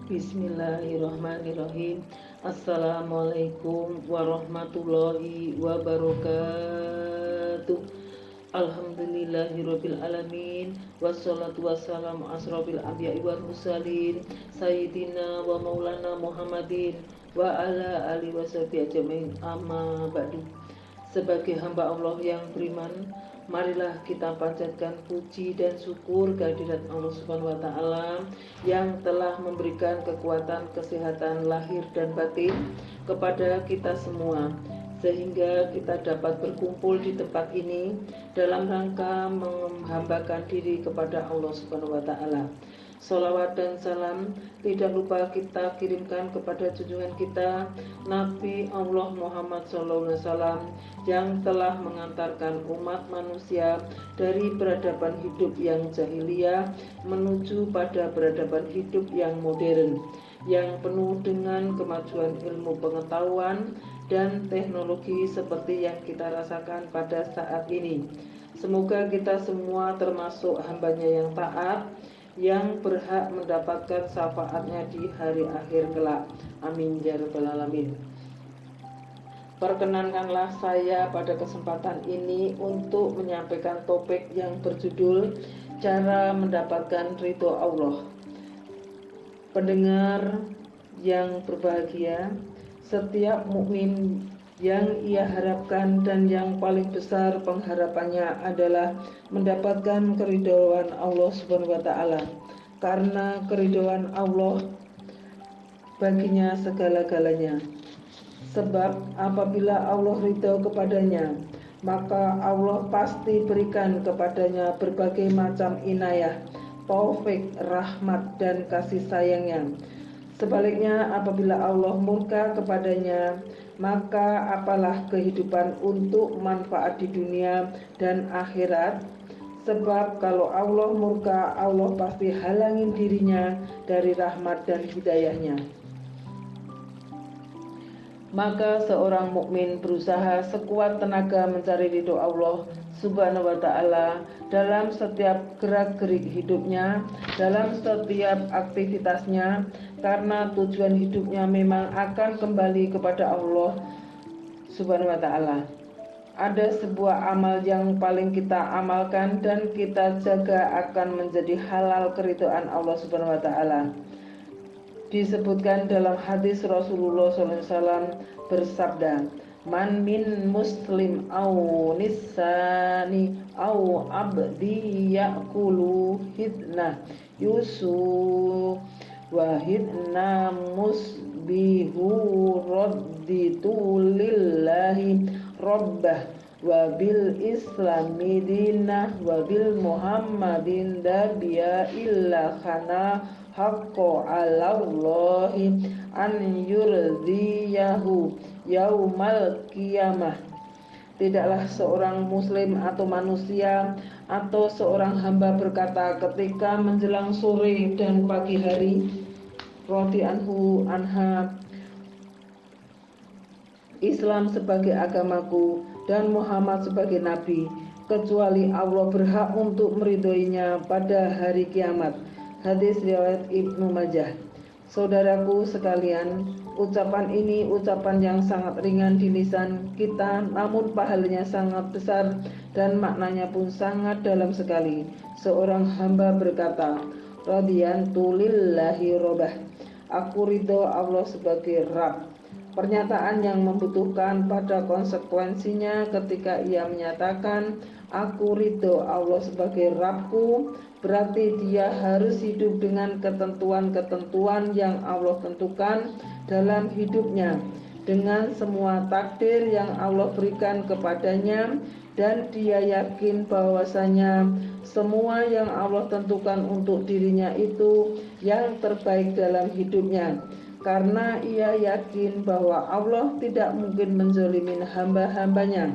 Bismillahirrahmanirrahim. Assalamualaikum warahmatullahi wabarakatuh. Alhamdulillahirabbil alamin. Wassalatu wassalamu asrofil anbiya'i wal mursalin sayyidina wa maulana Muhammadin wa ala alihi washabihi ajmain. Amma ba'du. Sebagai hamba Allah yang beriman, marilah kita panjatkan puji dan syukur kehadirat Allah Subhanahu wa taala yang telah memberikan kekuatan, kesehatan lahir dan batin kepada kita semua, sehingga kita dapat berkumpul di tempat ini dalam rangka menghambakan diri kepada Allah Subhanahu wa taala. Sholawat dan salam tidak lupa kita kirimkan kepada junjungan kita Nabi Allah Muhammad SAW yang telah mengantarkan umat manusia dari peradaban hidup yang jahiliyah menuju pada peradaban hidup yang modern, yang penuh dengan kemajuan ilmu pengetahuan dan teknologi seperti yang kita rasakan pada saat ini. Semoga kita semua termasuk hambanya yang taat, yang berhak mendapatkan syafaatnya di hari akhir kelak. Amin ya rabbal alamin. Perkenankanlah saya pada kesempatan ini untuk menyampaikan topik yang berjudul cara mendapatkan ridho Allah. Pendengar yang berbahagia, setiap mukmin yang ia harapkan dan yang paling besar pengharapannya adalah mendapatkan keridhaan Allah Subhanahu wa taala. Karena keridhaan Allah baginya segala-galanya. Sebab apabila Allah ridho kepadanya, maka Allah pasti berikan kepadanya berbagai macam inayah, taufik, rahmat dan kasih sayangnya. Sebaliknya apabila Allah murka kepadanya, maka apalah kehidupan untuk manfaat di dunia dan akhirat. Sebab kalau Allah murka, Allah pasti halangin dirinya dari rahmat dan hidayahnya. Maka seorang mukmin berusaha sekuat tenaga mencari ridho Allah Subhanahu wa taala dalam setiap gerak-gerik hidupnya, dalam setiap aktivitasnya, karena tujuan hidupnya memang akan kembali kepada Allah Subhanahu wa taala. Ada sebuah amal yang paling kita amalkan dan kita jaga akan menjadi halal keridhaan Allah Subhanahu wa taala. Disebutkan dalam hadis Rasulullah SAW bersabda, "Man min muslim au nisani au abdi yakulu hidna yusu wahidna musbihu radditu lillahi rabbah wa bil islami dinah wa bil muhammadin dabiya illa khana haqqo alallahi an yurdiyahu yaumal qiyamah." Tidaklah seorang muslim atau manusia atau seorang hamba berkata ketika menjelang sore dan pagi hari, radhiyallahu anha, Islam sebagai agamaku dan Muhammad sebagai nabi, kecuali Allah berhak untuk meridhoinya pada hari kiamat. Hadis riwayat Ibnu Majah. Saudaraku sekalian, ucapan ini ucapan yang sangat ringan di lisan kita, namun pahalanya sangat besar dan maknanya pun sangat dalam sekali. Seorang hamba berkata, "Radiyantu lillahi rabbah." Aku ridho Allah sebagai Rabb. Pernyataan yang membutuhkan pada konsekuensinya ketika ia menyatakan aku ridho Allah sebagai Rabbku, berarti dia harus hidup dengan ketentuan-ketentuan yang Allah tentukan dalam hidupnya, dengan semua takdir yang Allah berikan kepadanya, dan dia yakin bahwasanya semua yang Allah tentukan untuk dirinya itu yang terbaik dalam hidupnya. Karena ia yakin bahwa Allah tidak mungkin menzalimi hamba-hambanya.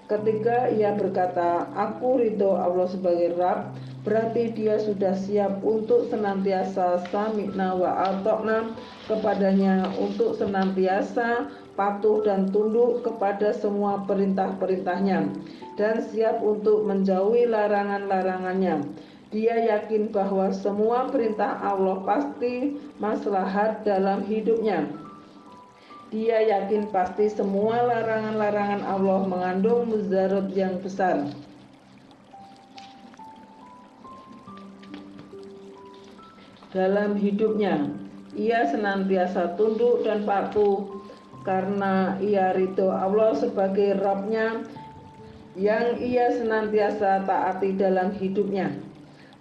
Ketika ia berkata, aku ridho Allah sebagai Rabb, berarti dia sudah siap untuk senantiasa sami'na wa ata'na kepadanya, untuk senantiasa patuh dan tunduk kepada semua perintah-perintahnya, dan siap untuk menjauhi larangan-larangannya. Dia yakin bahwa semua perintah Allah pasti maslahat dalam hidupnya. Dia yakin pasti semua larangan-larangan Allah mengandung mudarat yang besar. Dalam hidupnya, ia senantiasa tunduk dan patuh karena ia ridho Allah sebagai Rabb-Nya yang ia senantiasa taati dalam hidupnya.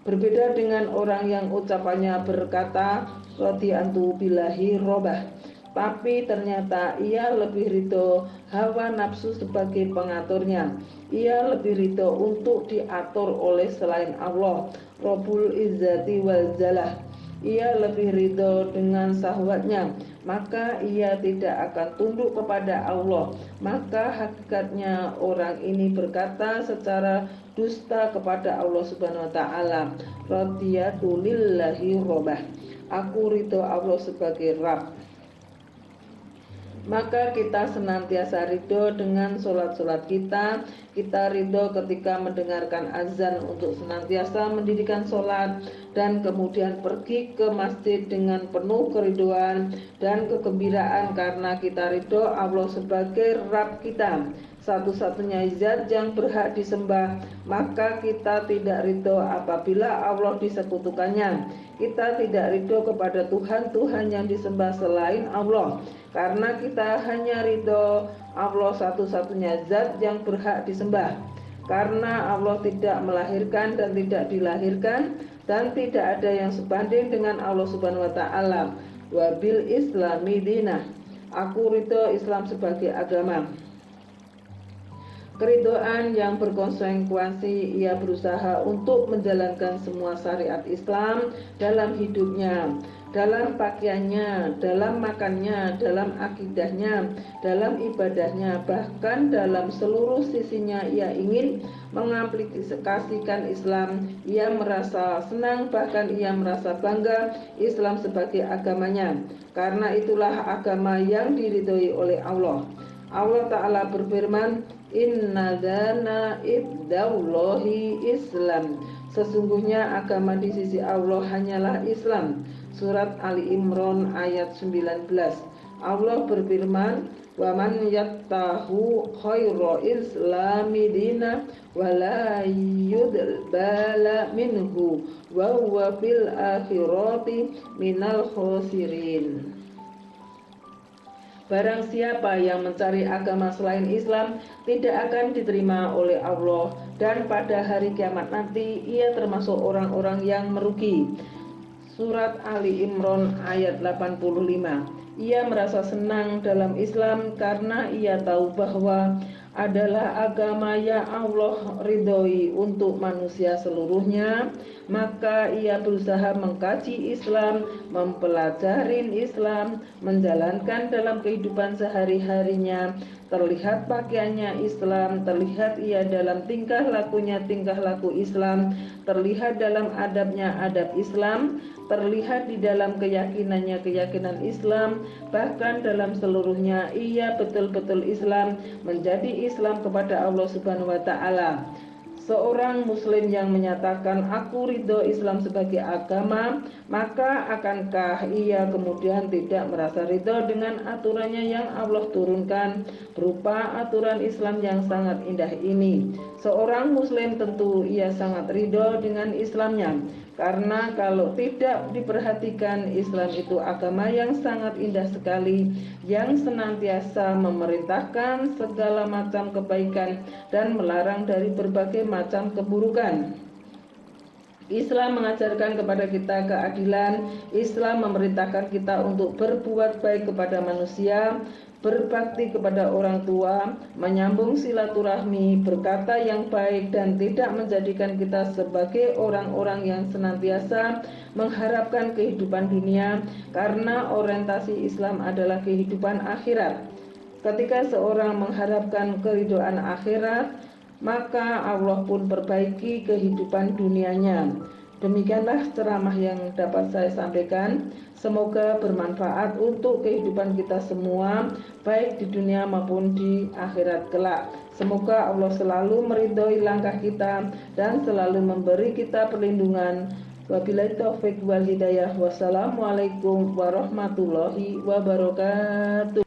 Berbeda dengan orang yang ucapannya berkata radhiyantu billahi robah, tapi ternyata ia lebih ridho hawa nafsu sebagai pengaturnya. Ia lebih ridho untuk diatur oleh selain Allah, Rabbul Izzati wal Jalah. Ia lebih ridho dengan syahwatnya, maka ia tidak akan tunduk kepada Allah. Maka hakikatnya orang ini berkata secara dusta kepada Allah Subhanahu wa taala, radhiyatu lillahi robah, aku ridho Allah sebagai Rabb. Maka kita senantiasa ridho dengan sholat-sholat kita. Kita ridho ketika mendengarkan azan untuk senantiasa mendirikan sholat, dan kemudian pergi ke masjid dengan penuh keriduan dan kegembiraan karena kita ridho Allah sebagai Rabb kita, satu-satunya zat yang berhak disembah. Maka kita tidak ridho apabila Allah disekutukannya. Kita tidak ridho kepada Tuhan-Tuhan yang disembah selain Allah, karena kita hanya ridho Allah satu-satunya zat yang berhak disembah. Karena Allah tidak melahirkan dan tidak dilahirkan, dan tidak ada yang sebanding dengan Allah Subhanahu wa taala. Wabil Islami dinah, aku ridho Islam sebagai agama. Keridhaan yang berkonsekuensi, ia berusaha untuk menjalankan semua syariat Islam dalam hidupnya, dalam pakaiannya, dalam makannya, dalam akidahnya, dalam ibadahnya, bahkan dalam seluruh sisinya. Ia ingin mengaplikasikan Islam. Ia merasa senang, bahkan ia merasa bangga Islam sebagai agamanya. Karena itulah agama yang diridhoi oleh Allah. Allah Ta'ala berfirman, Inna dzana ibdallahi Islam, sesungguhnya agama di sisi Allah hanyalah Islam. Surat Ali Imran ayat 19. Allah berfirman, wa man yattahu khairu islami dina wa la yudbala minhu wa huwa fil akhirati minal khosirin. Barang siapa yang mencari agama selain Islam tidak akan diterima oleh Allah, dan pada hari kiamat nanti ia termasuk orang-orang yang merugi. Surat Ali Imran ayat 85. Ia merasa senang dalam Islam karena ia tahu bahwa adalah agama yang Allah ridhoi untuk manusia seluruhnya. Maka ia berusaha mengkaji Islam, mempelajari Islam, menjalankan dalam kehidupan sehari-harinya. Terlihat pakaiannya Islam, terlihat ia dalam tingkah lakunya tingkah laku Islam, terlihat dalam adabnya adab Islam, terlihat di dalam keyakinannya keyakinan Islam, bahkan dalam seluruhnya ia betul-betul Islam, menjadi Islam kepada Allah Subhanahu wa taala. Seorang muslim yang menyatakan aku ridho Islam sebagai agama, maka akankah ia kemudian tidak merasa ridho dengan aturannya yang Allah turunkan berupa aturan Islam yang sangat indah ini? Seorang muslim tentu ia sangat ridho dengan Islamnya, karena kalau tidak diperhatikan, Islam itu agama yang sangat indah sekali, yang senantiasa memerintahkan segala macam kebaikan dan melarang dari berbagai macam keburukan. Islam mengajarkan kepada kita keadilan. Islam memerintahkan kita untuk berbuat baik kepada manusia, berbakti kepada orang tua, menyambung silaturahmi, berkata yang baik, dan tidak menjadikan kita sebagai orang-orang yang senantiasa mengharapkan kehidupan dunia, karena orientasi Islam adalah kehidupan akhirat. Ketika seorang mengharapkan keridhaan akhirat, maka Allah pun perbaiki kehidupan dunianya. Demikianlah ceramah yang dapat saya sampaikan. Semoga bermanfaat untuk kehidupan kita semua, baik di dunia maupun di akhirat kelak. Semoga Allah selalu meridhoi langkah kita dan selalu memberi kita perlindungan. Wabillahi taufik wal hidayah. Wassalamualaikum warahmatullahi wabarakatuh.